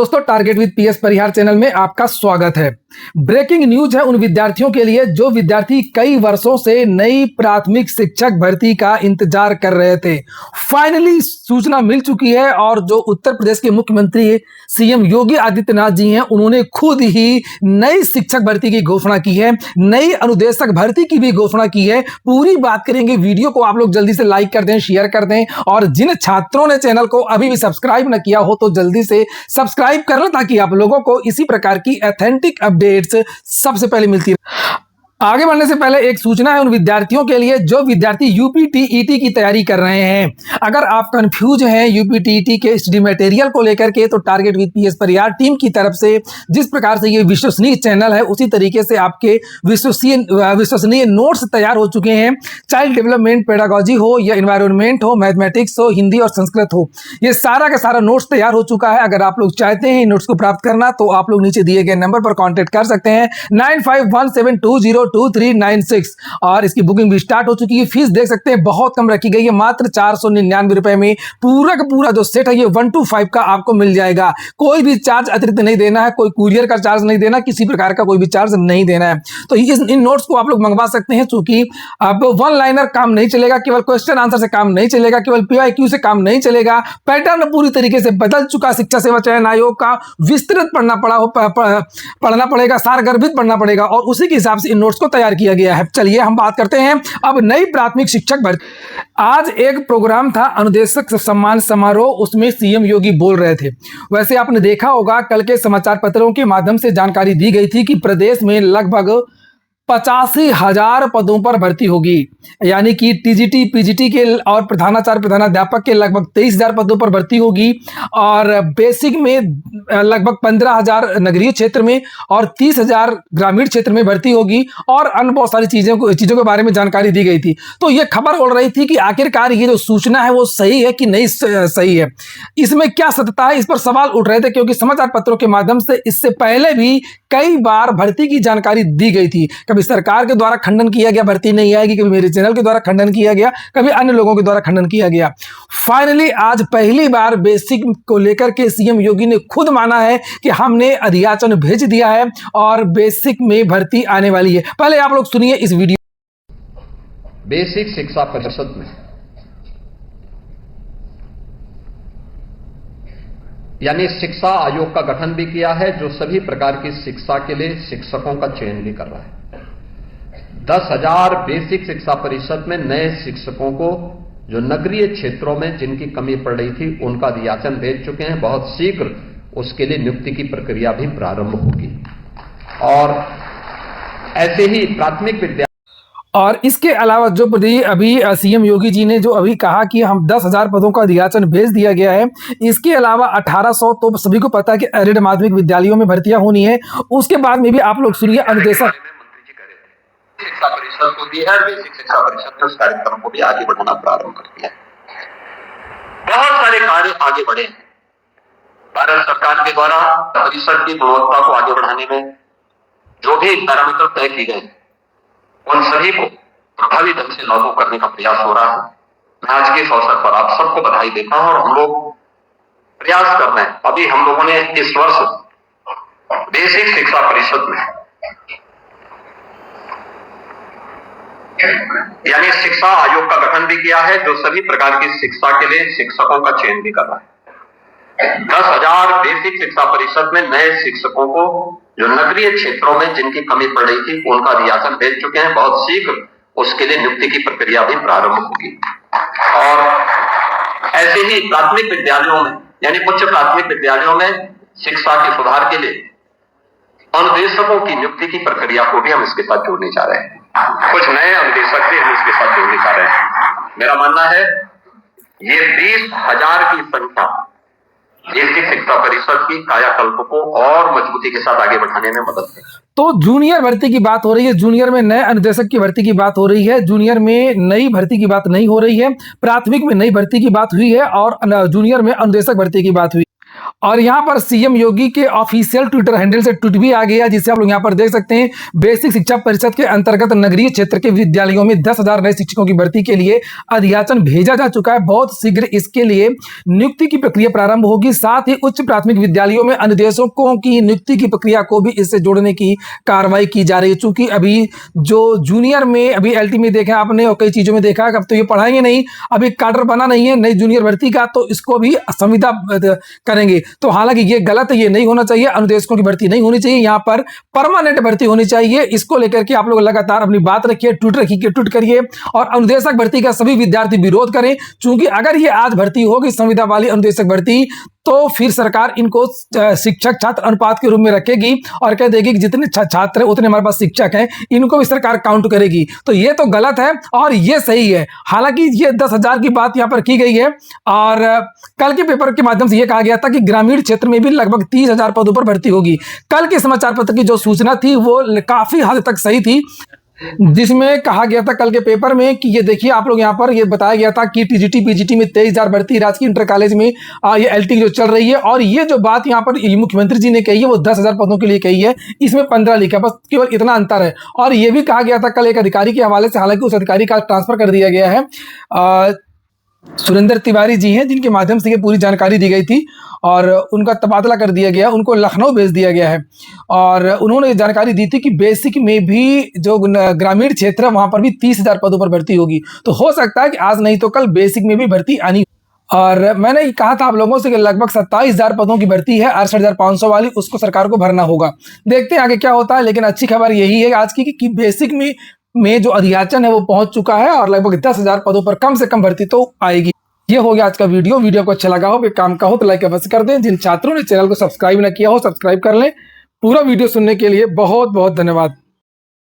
दोस्तों, target with PS Parihar channel में आपका स्वागत है। ब्रेकिंग न्यूज है उन विद्यार्थियों के लिए जो विद्यार्थी कई वर्षों से नई प्राथमिक शिक्षक भर्ती का इंतजार कर रहे थे। फाइनली सूचना मिल चुकी है और जो उत्तर प्रदेश के मुख्यमंत्री सीएम योगी आदित्यनाथ जी हैं, उन्होंने खुद ही नई शिक्षक भर्ती की घोषणा की है, नई अनुदेशक भर्ती की भी घोषणा की है। पूरी बात करेंगे। वीडियो को आप लोग जल्दी से लाइक कर दें, शेयर कर दें और जिन छात्रों ने चैनल को अभी भी सब्सक्राइब न किया हो तो जल्दी से सब्सक्राइब कर लें ताकि आप लोगों को इसी प्रकार की ऑथेंटिक अपडेट्स सबसे पहले मिलती रहे। आगे बढ़ने से पहले एक सूचना है उन विद्यार्थियों के लिए जो विद्यार्थी यूपीटीईटी की तैयारी कर रहे हैं। अगर आप कंफ्यूज हैं यूपीटीईटी के स्टडी मटेरियल को लेकर के, तो target with PS Parihar team की तरफ से जिस प्रकार से ये विश्वसनीय चैनल है, उसी तरीके से आपके विश्वसनीय नोट्स तैयार हो चुके हैं। चाइल्ड डेवलपमेंट, पेडागोजी हो या एनवायरनमेंट हो, मैथमेटिक्स हो, हिंदी और संस्कृत हो, ये सारा का सारा नोट्स तैयार हो चुका है। अगर आप लोग चाहते हैं नोट्स को प्राप्त करना तो आप लोग नीचे दिए गए नंबर पर कॉन्टेक्ट कर सकते हैं 9517202396 और इसकी बुकिंग भी स्टार्ट हो चुकी है। फीस देख सकते हैं बहुत कम रखी गई है, मात्र 499 रुपए में पूरा का पूरा जो सेट है ये 125 का आपको मिल जाएगा। कोई भी चार्ज अतिरिक्त नहीं देना है, कोई कुरियर का चार्ज नहीं देना, किसी प्रकार का कोई भी चार्ज नहीं देना है। तो इन नोट्स को आप लोग मंगवा सकते हैं। चूंकि अब वन लाइनर काम नहीं चलेगा, केवल क्वेश्चन आंसर से काम नहीं चलेगा, केवल पीवाईक्यू से काम नहीं चलेगा। पैटर्न पूरी तरीके से बदल चुका शिक्षा सेवा चयन आयोग का, विस्तृत पढ़ना पड़ेगा, सारगर्भित पढ़ना पड़ेगा और उसी के हिसाब से इन नोट्स को तैयार किया गया है। चलिए हम बात करते हैं अब नई प्राथमिक शिक्षक भर्ती। आज एक प्रोग्राम था अनुदेशक सम्मान समारोह, उसमें सीएम योगी बोल रहे थे। वैसे आपने देखा होगा कल के समाचार पत्रों के माध्यम से जानकारी दी गई थी कि प्रदेश में लगभग 85,000 पदों पर भर्ती होगी, यानी कि टीजीटी पीजीटी के और प्रधानाचार्य प्रधानाध्यापक के लगभग 23,000 पदों पर भर्ती होगी और बेसिक में लगभग 15,000 नगरीय क्षेत्र में और 30,000 ग्रामीण क्षेत्र में भर्ती होगी और अन्य बहुत सारी चीज़ों के बारे में जानकारी दी गई थी। तो ये खबर उड़ रही थी कि आखिरकार ये जो सूचना है वो सही है कि नहीं सही है, इसमें क्या सत्यता है, इस पर सवाल उठ रहे थे। क्योंकि समाचार पत्रों के माध्यम से इससे पहले भी कई बार भर्ती की जानकारी दी गई थी। कभी सरकार के द्वारा खंडन किया गया भर्ती नहीं आएगी, कभी मेरे चैनल के द्वारा खंडन किया गया, कभी अन्य लोगों के द्वारा खंडन किया गया। फाइनली आज पहली बार बेसिक को लेकर के सीएम योगी ने खुद माना है कि हमने अधियाचन भेज दिया है और बेसिक में भर्ती आने वाली है। पहले आप लोग सुनिए इस वीडियो। बेसिक शिक्षा परिषद में यानी शिक्षा आयोग का गठन भी किया है जो सभी प्रकार की शिक्षा के लिए शिक्षकों का चयन भी कर रहा है। 10,000 बेसिक शिक्षा परिषद में नए शिक्षकों को जो नगरीय क्षेत्रों में जिनकी कमी पड़ रही थी उनका अधियाचन भेज चुके हैं। बहुत शीघ्र उसके लिए नियुक्ति की प्रक्रिया भी प्रारंभ होगी और ऐसे ही प्राथमिक विद्यालय और इसके अलावा जो अभी सीएम योगी जी ने जो अभी कहा कि हम 10,000 पदों का अधियाचन भेज दिया गया है, इसके अलावा 1,800 तो सभी को पता है कि एडेड माध्यमिक विद्यालयों में भर्तियां होनी है। उसके बाद में भी आप लोग सुनिए अनुदेशक शिक्षा परिषद को दी है, बेसिक शिक्षा परिषद ने उस कार्यक्रम को भी आगे बढ़ाना प्रारंभ कर दिया। बहुत सारे कार्य आगे बढ़े हैं। भारत सरकार के द्वारा परिषद की गुणवत्ता को आगे बढ़ाने में जो भी पैरामीटर तय किए गए उन सभी को प्रभावी ढंग से लागू करने का प्रयास हो रहा है। मैं आज के इस अवसर पर आप सबको बधाई देता हूं और हम लोग प्रयास कर रहे हैं। अभी हम लोगों ने इस वर्ष बेसिक शिक्षा परिषद में यानी शिक्षा आयोग का गठन भी किया है जो सभी प्रकार की शिक्षा के लिए शिक्षकों का चयन भी कर रहा है। 10,000 बेसिक शिक्षा परिषद में नए शिक्षकों को जो नगरीय क्षेत्रों में जिनकी कमी पड़ रही थी उनका अधियाचन भेज चुके हैं। बहुत शीघ्र उसके लिए नियुक्ति की प्रक्रिया भी प्रारंभ होगी और ऐसे ही प्राथमिक विद्यालयों में यानी उच्च प्राथमिक विद्यालयों में शिक्षा के सुधार के लिए अनुदेशकों की नियुक्ति की प्रक्रिया को भी हम इसके साथ जोड़ने जा रहे हैं। कुछ नए अनुदेशक भी हम इसके साथ जोड़ने जा रहे हैं। मेरा मानना है ये 20,000 की संख्या बेसिक शिक्षा परिषद की कायाकल्प को और मजबूती के साथ आगे बढ़ाने में मदद है। तो जूनियर भर्ती की बात हो रही है, जूनियर में नए अनुदेशक की भर्ती की बात हो रही है, जूनियर में नई भर्ती की बात नहीं हो रही है। प्राथमिक में नई भर्ती की बात हुई है और जूनियर में अनुदेशक भर्ती की बात हुई। और यहाँ पर सीएम योगी के ऑफिशियल ट्विटर हैंडल से ट्वीट भी आ गया, जिसे आप लोग यहाँ पर देख सकते हैं। बेसिक शिक्षा परिषद के अंतर्गत नगरीय क्षेत्र के विद्यालयों में 10,000 नए शिक्षकों की भर्ती के लिए अधियाचन भेजा जा चुका है। बहुत शीघ्र इसके लिए नियुक्ति की प्रक्रिया प्रारंभ होगी। साथ ही उच्च प्राथमिक विद्यालयों में अनुदेशकों की नियुक्ति की प्रक्रिया को भी इससे जोड़ने की कार्रवाई की जा रही है। चूंकि अभी जो जूनियर में अभी एलटी में देखा आपने और कई चीजों में देखा, अब तो ये पढ़ाएंगे नहीं, अभी काडर बना नहीं है नई जूनियर भर्ती का, तो इसको भी संविदा करेंगे। तो हालांकि ये गलत है, ये नहीं होना चाहिए। अनुदेशकों की भर्ती नहीं होनी चाहिए, यहाँ पर परमानेंट भर्ती होनी चाहिए। इसको लेकर के आप लोग लगातार अपनी बात रखिए, ट्वीट करिए और अनुदेशक भर्ती का सभी विद्यार्थी विरोध करें। चूंकि अगर ये आज भर्ती होगी संविदा वाली अनुदेशक भर्ती, तो फिर सरकार इनको शिक्षक छात्र अनुपात के रूप में रखेगी और कह देगी कि जितने छात्र हैं उतने हमारे पास शिक्षक हैं, इनको भी सरकार काउंट करेगी। तो ये तो गलत है और ये सही है। हालांकि ये 10,000 की बात यहाँ पर की गई है और कल के पेपर के माध्यम से ये कहा गया था कि ग्रामीण क्षेत्र में भी लगभग 30,000 पदों पर भर्ती होगी। कल के समाचार पत्र की जो सूचना थी वो काफी हद तक सही थी, जिसमें कहा गया था कल के पेपर में कि ये देखिए आप लोग यहाँ पर ये बताया गया था कि टीजीटी पीजीटी में 23,000 भर्ती, राजकीय इंटर कॉलेज में ये एलटी जो चल रही है। और ये जो बात यहाँ पर मुख्यमंत्री जी ने कही है वो 10,000 पदों के लिए कही है, इसमें 15 लिखा, बस केवल इतना अंतर है। और ये भी कहा गया था कल एक अधिकारी के हवाले से, हालांकि उस अधिकारी का ट्रांसफर कर दिया गया है। सुरेंद्र तिवारी जी हैं जिनके माध्यम से ये पूरी जानकारी दी गई थी और उनका तबादला कर दिया गया, उनको लखनऊ भेज दिया गया है। और उन्होंने ये जानकारी दी थी कि बेसिक में भी जो ग्रामीण क्षेत्र है वहां पर भी 30,000 पदों पर भर्ती होगी। तो हो सकता है कि आज नहीं तो कल बेसिक में भी भर्ती आनी। और मैंने कहा था आप लोगों से कि लगभग 27,000 पदों की भर्ती है, 68,500 वाली, उसको सरकार को भरना होगा। देखते हैं आगे क्या होता है, लेकिन अच्छी खबर यही है आज की कि बेसिक में जो अधियाचन है वो पहुंच चुका है और लगभग 10,000 पदों पर कम से कम भर्ती तो आएगी। ये हो गया आज का वीडियो को अच्छा लगा हो, काम का हो तो लाइक अवश्य कर दें। जिन छात्रों ने चैनल को सब्सक्राइब न किया हो सब्सक्राइब कर लें। पूरा वीडियो सुनने के लिए बहुत बहुत धन्यवाद।